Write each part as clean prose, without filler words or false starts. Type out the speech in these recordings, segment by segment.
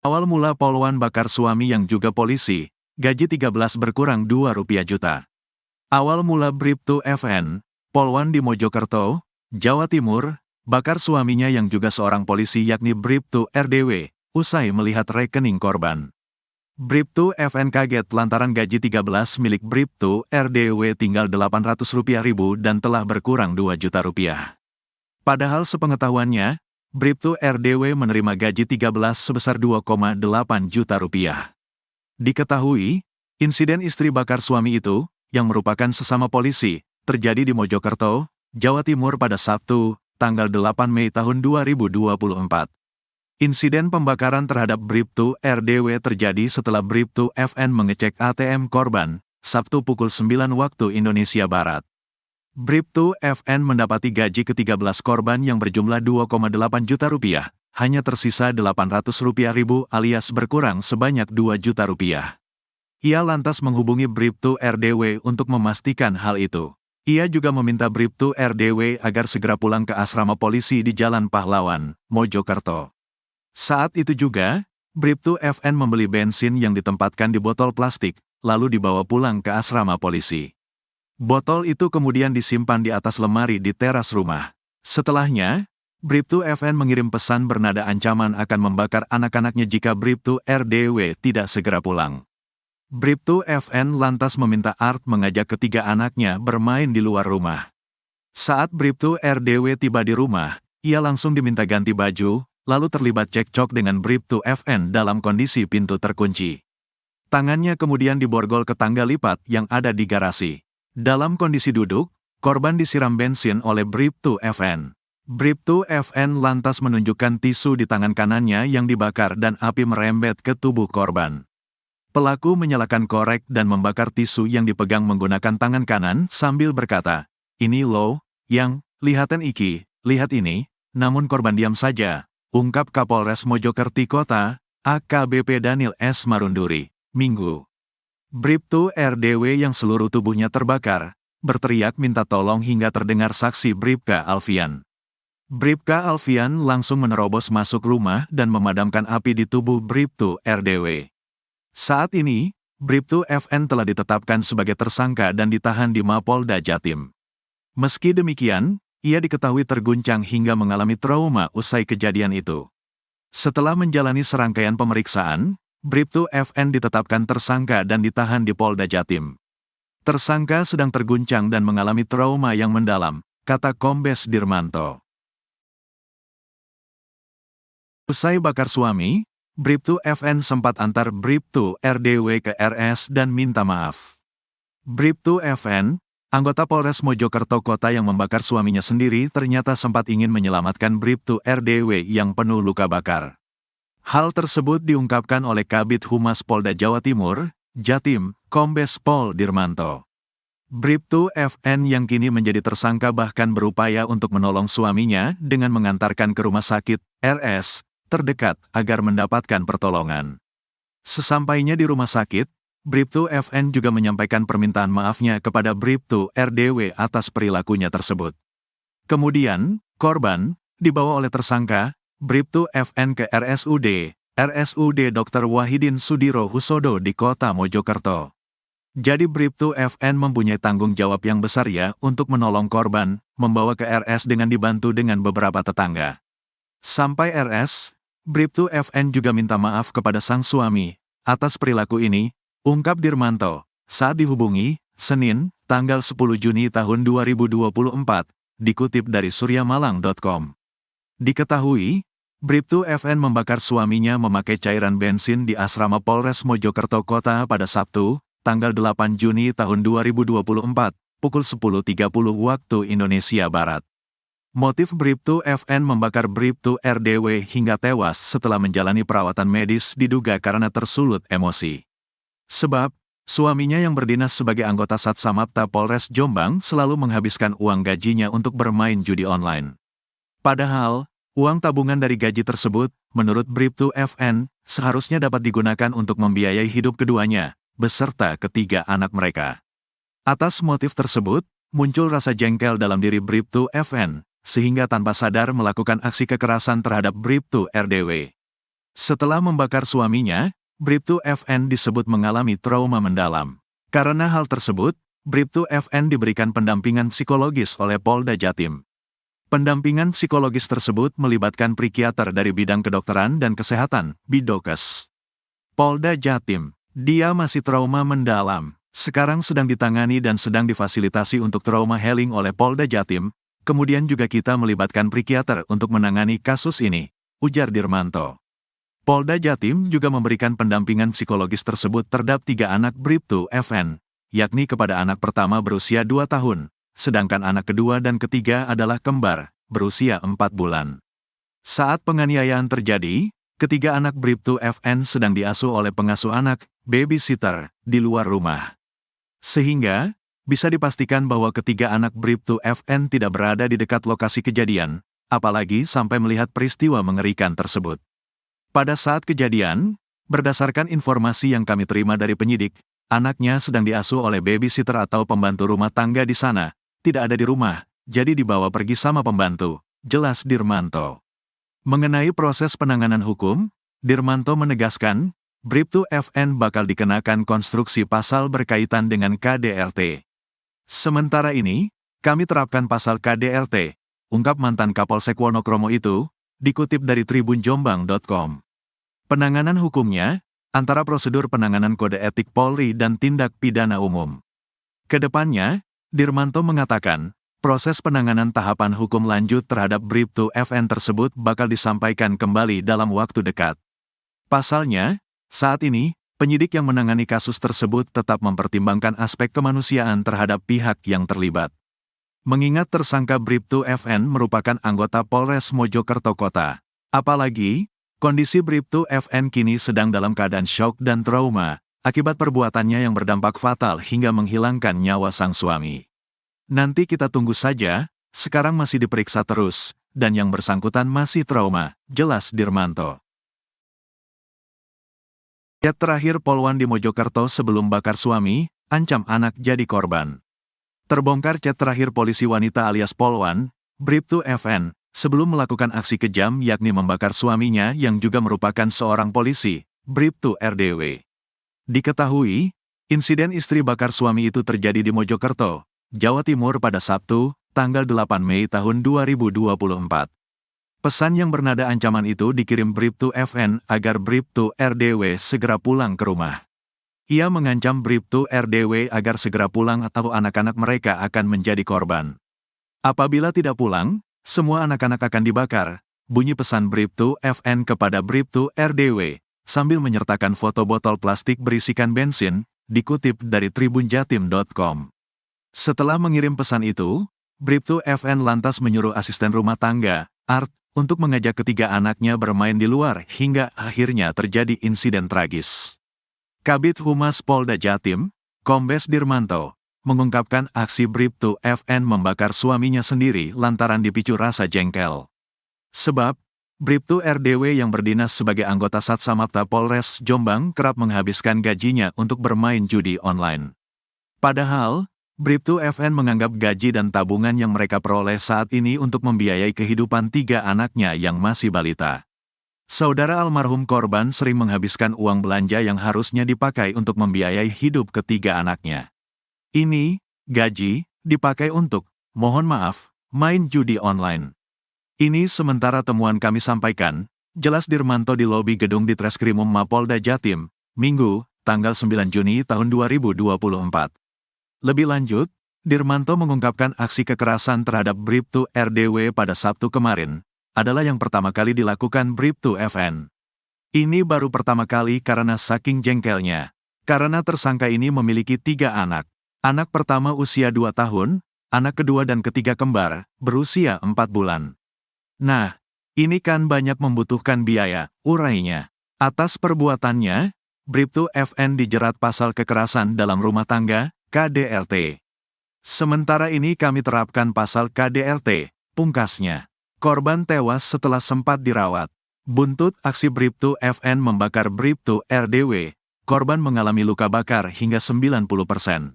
Awal mula Polwan bakar suami yang juga polisi, gaji 13 berkurang Rp2 juta. Awal mula Bribtu FN, Polwan di Mojokerto, Jawa Timur, bakar suaminya yang juga seorang polisi yakni Bribtu RDW, usai melihat rekening korban. Bribtu FN kaget lantaran gaji 13 milik Bribtu RDW tinggal Rp800.000 dan telah berkurang Rp2 juta. Padahal sepengetahuannya, Bribtu RDW menerima gaji 13 sebesar Rp2,8 juta. Diketahui, insiden istri bakar suami itu, yang merupakan sesama polisi, terjadi di Mojokerto, Jawa Timur pada Sabtu, tanggal 8 Mei tahun 2024. Insiden pembakaran terhadap Bribtu RDW terjadi setelah Bribtu FN mengecek ATM korban, Sabtu pukul 9 waktu Indonesia Barat. Bribtu FN mendapati gaji ke-13 korban yang berjumlah Rp2,8 juta, hanya tersisa Rp800.000 alias berkurang sebanyak Rp2 juta. Ia lantas menghubungi Bribtu RDW untuk memastikan hal itu. Ia juga meminta Bribtu RDW agar segera pulang ke asrama polisi di Jalan Pahlawan, Mojokerto. Saat itu juga, Bribtu FN membeli bensin yang ditempatkan di botol plastik, lalu dibawa pulang ke asrama polisi. Botol itu kemudian disimpan di atas lemari di teras rumah. Setelahnya, Bribtu FN mengirim pesan bernada ancaman akan membakar anak-anaknya jika Bribtu RDW tidak segera pulang. Bribtu FN lantas meminta Art mengajak ketiga anaknya bermain di luar rumah. Saat Bribtu RDW tiba di rumah, ia langsung diminta ganti baju, lalu terlibat cekcok dengan Bribtu FN dalam kondisi pintu terkunci. Tangannya kemudian diborgol ke tangga lipat yang ada di garasi. Dalam kondisi duduk, korban disiram bensin oleh Bribtu FN. Bribtu FN lantas menunjukkan tisu di tangan kanannya yang dibakar dan api merembet ke tubuh korban. Pelaku menyalakan korek dan membakar tisu yang dipegang menggunakan tangan kanan sambil berkata, "Ini lo, yang, lihatan iki, lihat ini," namun korban diam saja, ungkap Kapolres Mojokerto Kota, AKBP Daniel S. Marunduri, Minggu. Bribtu RDW yang seluruh tubuhnya terbakar, berteriak minta tolong hingga terdengar saksi Bribka Alfian. Bribka Alfian langsung menerobos masuk rumah dan memadamkan api di tubuh Bribtu RDW. Saat ini, Bribtu FN telah ditetapkan sebagai tersangka dan ditahan di Mapolda Jatim. Meski demikian, ia diketahui terguncang hingga mengalami trauma usai kejadian itu. Setelah menjalani serangkaian pemeriksaan, Bribtu FN ditetapkan tersangka dan ditahan di Polda Jatim. Tersangka sedang terguncang dan mengalami trauma yang mendalam, kata Kombes Dirmanto. Usai bakar suami, Bribtu FN sempat antar Bribtu RDW ke RS dan minta maaf. Bribtu FN, anggota Polres Mojokerto Kota yang membakar suaminya sendiri ternyata sempat ingin menyelamatkan Bribtu RDW yang penuh luka bakar. Hal tersebut diungkapkan oleh Kabid Humas Polda Jawa Timur, Jatim, Kombes Pol Dirmanto. Bribtu FN yang kini menjadi tersangka bahkan berupaya untuk menolong suaminya dengan mengantarkan ke rumah sakit, RS, terdekat agar mendapatkan pertolongan. Sesampainya di rumah sakit, Bribtu FN juga menyampaikan permintaan maafnya kepada Bribtu RDW atas perilakunya tersebut. Kemudian, korban dibawa oleh tersangka, Bribtu FN ke RSUD Dr. Wahidin Sudiro Husodo di Kota Mojokerto. Jadi Bribtu FN mempunyai tanggung jawab yang besar ya untuk menolong korban, membawa ke RS dengan dibantu dengan beberapa tetangga. Sampai RS, Bribtu FN juga minta maaf kepada sang suami atas perilaku ini, ungkap Dirmanto, saat dihubungi, Senin, tanggal 10 Juni tahun 2024, dikutip dari suryamalang.com. Diketahui, Bribtu FN membakar suaminya memakai cairan bensin di asrama Polres Mojokerto Kota pada Sabtu, tanggal 8 Juni tahun 2024, pukul 10.30 waktu Indonesia Barat. Motif Bribtu FN membakar Bribtu RDW hingga tewas setelah menjalani perawatan medis diduga karena tersulut emosi. Sebab, suaminya yang berdinas sebagai anggota Satsamapta Polres Jombang selalu menghabiskan uang gajinya untuk bermain judi online. Padahal, uang tabungan dari gaji tersebut, menurut Bribtu FN, seharusnya dapat digunakan untuk membiayai hidup keduanya, beserta ketiga anak mereka. Atas motif tersebut, muncul rasa jengkel dalam diri Bribtu FN, sehingga tanpa sadar melakukan aksi kekerasan terhadap Bribtu RDW. Setelah membakar suaminya, Bribtu FN disebut mengalami trauma mendalam. Karena hal tersebut, Bribtu FN diberikan pendampingan psikologis oleh Polda Jatim. Pendampingan psikologis tersebut melibatkan psikiater dari bidang kedokteran dan kesehatan, Bidokes. Polda Jatim, dia masih trauma mendalam. Sekarang sedang ditangani dan sedang difasilitasi untuk trauma healing oleh Polda Jatim, kemudian juga kita melibatkan psikiater untuk menangani kasus ini, ujar Dirmanto. Polda Jatim juga memberikan pendampingan psikologis tersebut terhadap 3 anak Bribtu FN, yakni kepada anak pertama berusia 2 tahun, sedangkan anak kedua dan ketiga adalah kembar, berusia 4 bulan. Saat penganiayaan terjadi, ketiga anak Bribtu FN sedang diasuh oleh pengasuh anak, babysitter, di luar rumah. Sehingga, bisa dipastikan bahwa ketiga anak Bribtu FN tidak berada di dekat lokasi kejadian, apalagi sampai melihat peristiwa mengerikan tersebut. Pada saat kejadian, berdasarkan informasi yang kami terima dari penyidik, anaknya sedang diasuh oleh babysitter atau pembantu rumah tangga di sana, tidak ada di rumah, jadi dibawa pergi sama pembantu, jelas Dirmanto. Mengenai proses penanganan hukum, Dirmanto menegaskan, Bribtu FN bakal dikenakan konstruksi pasal berkaitan dengan KDRT. Sementara ini, kami terapkan pasal KDRT, ungkap mantan Kapolsek Wonokromo itu, dikutip dari tribunjombang.com. Penanganan hukumnya, antara prosedur penanganan kode etik Polri dan tindak pidana umum. Kedepannya, Dirmanto mengatakan, proses penanganan tahapan hukum lanjut terhadap Bribtu FN tersebut bakal disampaikan kembali dalam waktu dekat. Pasalnya, saat ini, penyidik yang menangani kasus tersebut tetap mempertimbangkan aspek kemanusiaan terhadap pihak yang terlibat. Mengingat tersangka Bribtu FN merupakan anggota Polres Mojokerto Kota. Apalagi, kondisi Bribtu FN kini sedang dalam keadaan syok dan trauma, akibat perbuatannya yang berdampak fatal hingga menghilangkan nyawa sang suami. Nanti kita tunggu saja, sekarang masih diperiksa terus, dan yang bersangkutan masih trauma, jelas Dirmanto. Chat terakhir Polwan di Mojokerto sebelum bakar suami, ancam anak jadi korban. Terbongkar chat terakhir polisi wanita alias Polwan, Bribtu FN, sebelum melakukan aksi kejam yakni membakar suaminya yang juga merupakan seorang polisi, Bribtu RDW. Diketahui, insiden istri bakar suami itu terjadi di Mojokerto, Jawa Timur pada Sabtu, tanggal 8 Mei tahun 2024. Pesan yang bernada ancaman itu dikirim Bribtu FN agar Bribtu RDW segera pulang ke rumah. Ia mengancam Bribtu RDW agar segera pulang atau anak-anak mereka akan menjadi korban. Apabila tidak pulang, semua anak-anak akan dibakar, bunyi pesan Bribtu FN kepada Bribtu RDW, sambil menyertakan foto botol plastik berisikan bensin, dikutip dari tribunjatim.com. Setelah mengirim pesan itu, Bribtu FN lantas menyuruh asisten rumah tangga, Art, untuk mengajak ketiga anaknya bermain di luar hingga akhirnya terjadi insiden tragis. Kabid Humas Polda Jatim, Kombes Dirmanto, mengungkapkan aksi Bribtu FN membakar suaminya sendiri lantaran dipicu rasa jengkel. Sebab, Bribtu RDW yang berdinas sebagai anggota Satsamapta Polres Jombang kerap menghabiskan gajinya untuk bermain judi online. Padahal, Bribtu FN menganggap gaji dan tabungan yang mereka peroleh saat ini untuk membiayai kehidupan 3 anaknya yang masih balita. Saudara almarhum korban sering menghabiskan uang belanja yang harusnya dipakai untuk membiayai hidup ketiga anaknya. Ini, gaji, dipakai untuk, mohon maaf, main judi online. Ini sementara temuan kami sampaikan, jelas Dirmanto di lobi gedung Ditreskrimum Mapolda Jatim, Minggu, tanggal 9 Juni tahun 2024. Lebih lanjut, Dirmanto mengungkapkan aksi kekerasan terhadap Bribtu RDW pada Sabtu kemarin, adalah yang pertama kali dilakukan Bribtu FN. Ini baru pertama kali karena saking jengkelnya. Karena tersangka ini memiliki 3 anak. Anak pertama usia 2 tahun, anak kedua dan ketiga kembar, berusia 4 bulan. Nah, ini kan banyak membutuhkan biaya, urainya. Atas perbuatannya, Bribtu FN dijerat pasal kekerasan dalam rumah tangga, KDRT. Sementara ini kami terapkan pasal KDRT, pungkasnya. Korban tewas setelah sempat dirawat. Buntut aksi Bribtu FN membakar Bribtu RDW, korban mengalami luka bakar hingga 90%.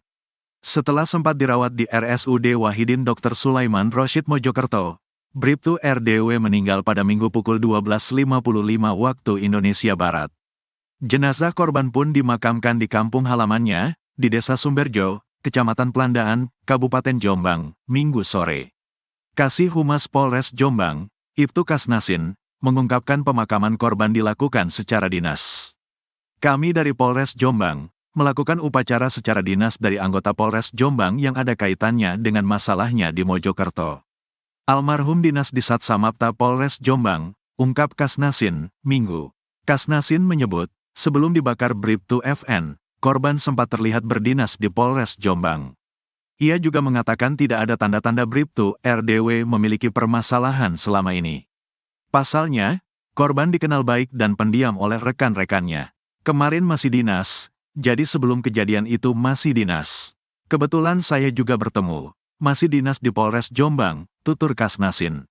Setelah sempat dirawat di RSUD Wahidin Dr. Sulaiman Rosyid Mojokerto, Bribtu RDW meninggal pada Minggu pukul 12.55 waktu Indonesia Barat. Jenazah korban pun dimakamkan di kampung halamannya, di Desa Sumberjo, Kecamatan Pelandaan, Kabupaten Jombang, Minggu sore. Kasih Humas Polres Jombang, Ibtu Kasnasin, mengungkapkan pemakaman korban dilakukan secara dinas. Kami dari Polres Jombang, melakukan upacara secara dinas dari anggota Polres Jombang yang ada kaitannya dengan masalahnya di Mojokerto. Almarhum Dinas Disat Samapta Polres Jombang, ungkap Kasnasin, Minggu. Kasnasin menyebut, sebelum dibakar Bribtu FN, korban sempat terlihat berdinas di Polres Jombang. Ia juga mengatakan tidak ada tanda-tanda Bribtu RDW memiliki permasalahan selama ini. Pasalnya, korban dikenal baik dan pendiam oleh rekan-rekannya. Kemarin masih dinas, jadi sebelum kejadian itu masih dinas. Kebetulan saya juga bertemu, masih dinas di Polres Jombang, tutur Kasnasin.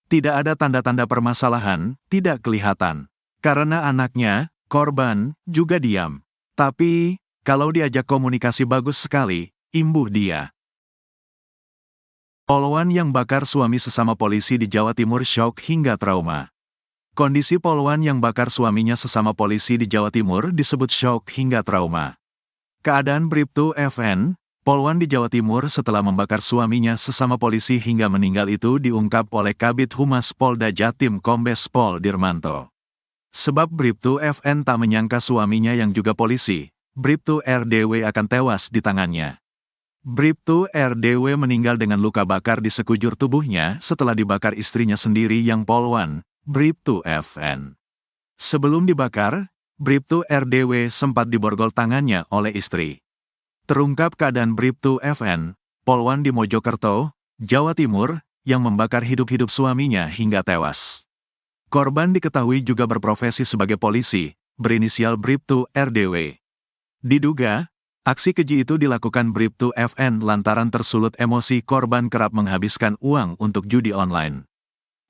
Tidak ada tanda-tanda permasalahan, tidak kelihatan. Karena anaknya, korban, juga diam. Tapi, kalau diajak komunikasi bagus sekali, imbuh dia. Polwan yang bakar suami sesama polisi di Jawa Timur syok hingga trauma. Kondisi polwan yang bakar suaminya sesama polisi di Jawa Timur disebut syok hingga trauma. Keadaan Bribtu FN, polwan di Jawa Timur setelah membakar suaminya sesama polisi hingga meninggal itu diungkap oleh Kabid Humas Polda Jatim Kombes Pol Dirmanto. Sebab Bribtu FN tak menyangka suaminya yang juga polisi, Bribtu RDW akan tewas di tangannya. Bribtu RDW meninggal dengan luka bakar di sekujur tubuhnya setelah dibakar istrinya sendiri yang polwan, Bribtu FN. Sebelum dibakar, Bribtu RDW sempat diborgol tangannya oleh istri. Terungkap keadaan Bribtu FN, polwan di Mojokerto, Jawa Timur, yang membakar hidup-hidup suaminya hingga tewas. Korban diketahui juga berprofesi sebagai polisi, berinisial Bribtu RDW. Diduga, aksi keji itu dilakukan Bribtu FN lantaran tersulut emosi korban kerap menghabiskan uang untuk judi online.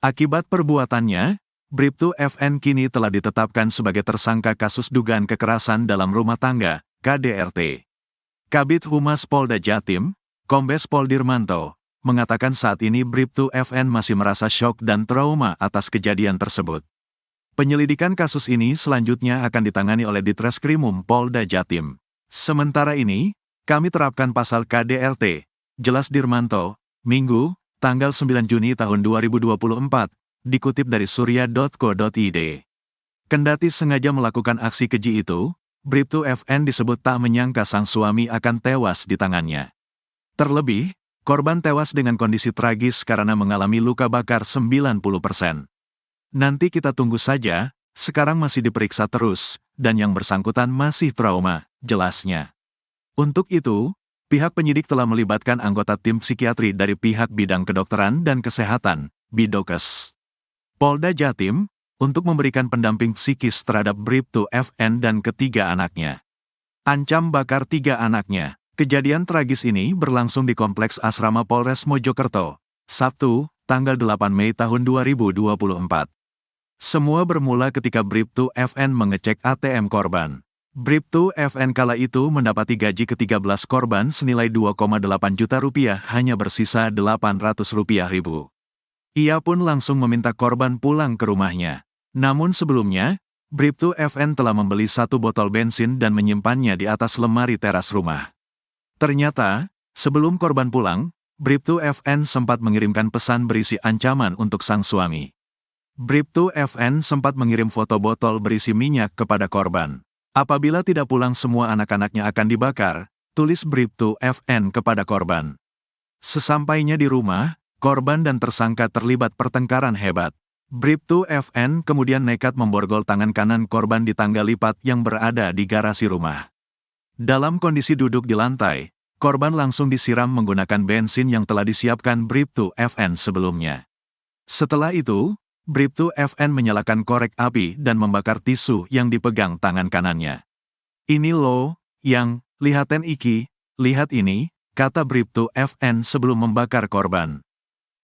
Akibat perbuatannya, Bribtu FN kini telah ditetapkan sebagai tersangka kasus dugaan kekerasan dalam rumah tangga, KDRT. Kabid Humas Polda Jatim, Kombes Pol Dirmanto, mengatakan saat ini Bribtu FN masih merasa syok dan trauma atas kejadian tersebut. Penyelidikan kasus ini selanjutnya akan ditangani oleh Ditreskrimum Polda Jatim. Sementara ini, kami terapkan pasal KDRT, jelas Dirmanto, Minggu, tanggal 9 Juni tahun 2024, dikutip dari surya.co.id. Kendati sengaja melakukan aksi keji itu, Bribtu FN disebut tak menyangka sang suami akan tewas di tangannya. Terlebih, korban tewas dengan kondisi tragis karena mengalami luka bakar 90%. Nanti kita tunggu saja, sekarang masih diperiksa terus, dan yang bersangkutan masih trauma, jelasnya. Untuk itu, pihak penyidik telah melibatkan anggota tim psikiatri dari pihak bidang kedokteran dan kesehatan, Bidokes, Polda Jatim, untuk memberikan pendamping psikis terhadap Bribtu FN dan ketiga anaknya. Ancam bakar 3 anaknya. Kejadian tragis ini berlangsung di Kompleks Asrama Polres Mojokerto, Sabtu, tanggal 8 Mei tahun 2024. Semua bermula ketika Bribtu FN mengecek ATM korban. Bribtu FN kala itu mendapati gaji ke-13 korban senilai 2,8 juta rupiah hanya bersisa Rp800.000. Ia pun langsung meminta korban pulang ke rumahnya. Namun sebelumnya, Bribtu FN telah membeli 1 botol bensin dan menyimpannya di atas lemari teras rumah. Ternyata, sebelum korban pulang, Bribtu FN sempat mengirimkan pesan berisi ancaman untuk sang suami. Bribtu FN sempat mengirim foto botol berisi minyak kepada korban. Apabila tidak pulang semua anak-anaknya akan dibakar, tulis Bribtu FN kepada korban. Sesampainya di rumah, korban dan tersangka terlibat pertengkaran hebat. Bribtu FN kemudian nekat memborgol tangan kanan korban di tangga lipat yang berada di garasi rumah. Dalam kondisi duduk di lantai, korban langsung disiram menggunakan bensin yang telah disiapkan Bribtu FN sebelumnya. Setelah itu, Bribtu FN menyalakan korek api dan membakar tisu yang dipegang tangan kanannya. "Ini loh, yang, lihaten iki, lihat ini," kata Bribtu FN sebelum membakar korban.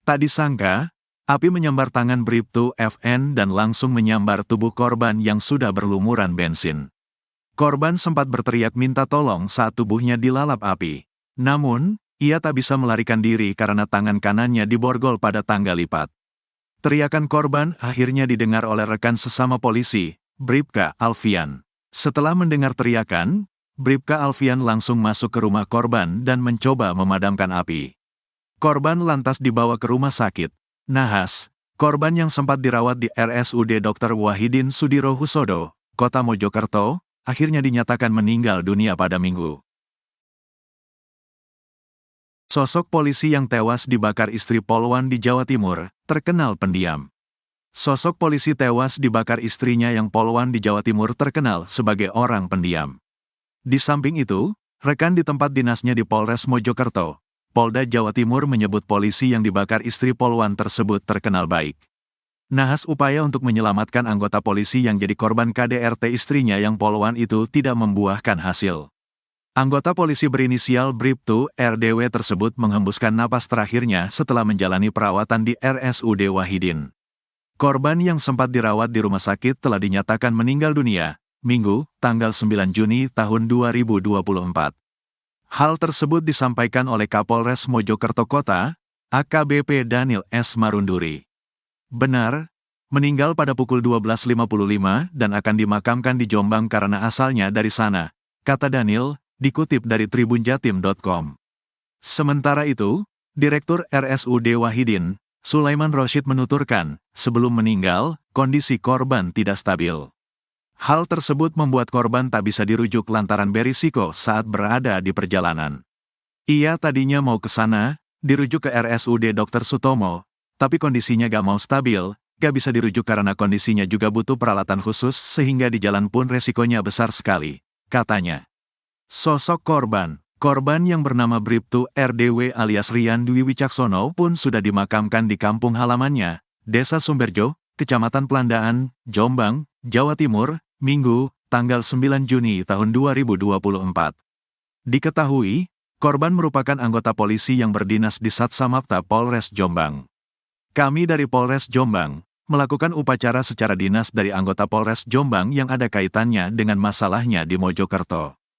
Tak disangka, api menyambar tangan Bribtu FN dan langsung menyambar tubuh korban yang sudah berlumuran bensin. Korban sempat berteriak minta tolong saat tubuhnya dilalap api. Namun, ia tak bisa melarikan diri karena tangan kanannya diborgol pada tangga lipat. Teriakan korban akhirnya didengar oleh rekan sesama polisi, Bribka Alfian. Setelah mendengar teriakan, Bribka Alfian langsung masuk ke rumah korban dan mencoba memadamkan api. Korban lantas dibawa ke rumah sakit. Nahas, korban yang sempat dirawat di RSUD Dr. Wahidin Sudirohusodo, Kota Mojokerto, akhirnya dinyatakan meninggal dunia pada Minggu. Sosok polisi yang tewas dibakar istri Polwan di Jawa Timur, terkenal pendiam. Sosok polisi tewas dibakar istrinya yang Polwan di Jawa Timur terkenal sebagai orang pendiam. Di samping itu, rekan di tempat dinasnya di Polres Mojokerto, Polda Jawa Timur menyebut polisi yang dibakar istri Polwan tersebut terkenal baik. Nahas upaya untuk menyelamatkan anggota polisi yang jadi korban KDRT istrinya yang Polwan itu tidak membuahkan hasil. Anggota polisi berinisial Bribtu RDW tersebut menghembuskan napas terakhirnya setelah menjalani perawatan di RSUD Wahidin. Korban yang sempat dirawat di rumah sakit telah dinyatakan meninggal dunia, Minggu, tanggal 9 Juni tahun 2024. Hal tersebut disampaikan oleh Kapolres Mojokerto Kota, AKBP Daniel S. Marunduri. Benar, meninggal pada pukul 12.55 dan akan dimakamkan di Jombang karena asalnya dari sana, kata Daniel, dikutip dari tribunjatim.com. Sementara itu, Direktur RSUD Wahidin, Sulaiman Rosyid menuturkan, sebelum meninggal, kondisi korban tidak stabil. Hal tersebut membuat korban tak bisa dirujuk lantaran berisiko saat berada di perjalanan. Ia tadinya mau ke sana, dirujuk ke RSUD Dr. Sutomo, tapi kondisinya gak mau stabil, gak bisa dirujuk karena kondisinya juga butuh peralatan khusus sehingga di jalan pun resikonya besar sekali, katanya. Sosok korban yang bernama Bribtu RDW alias Rian Dwi Wicaksono pun sudah dimakamkan di kampung halamannya, Desa Sumberjo, Kecamatan Pelandaan, Jombang, Jawa Timur, Minggu, tanggal 9 Juni tahun 2024. Diketahui, korban merupakan anggota polisi yang berdinas di Satsamapta Polres Jombang. Kami dari Polres Jombang melakukan upacara secara dinas dari anggota Polres Jombang yang ada kaitannya dengan masalahnya di Mojokerto.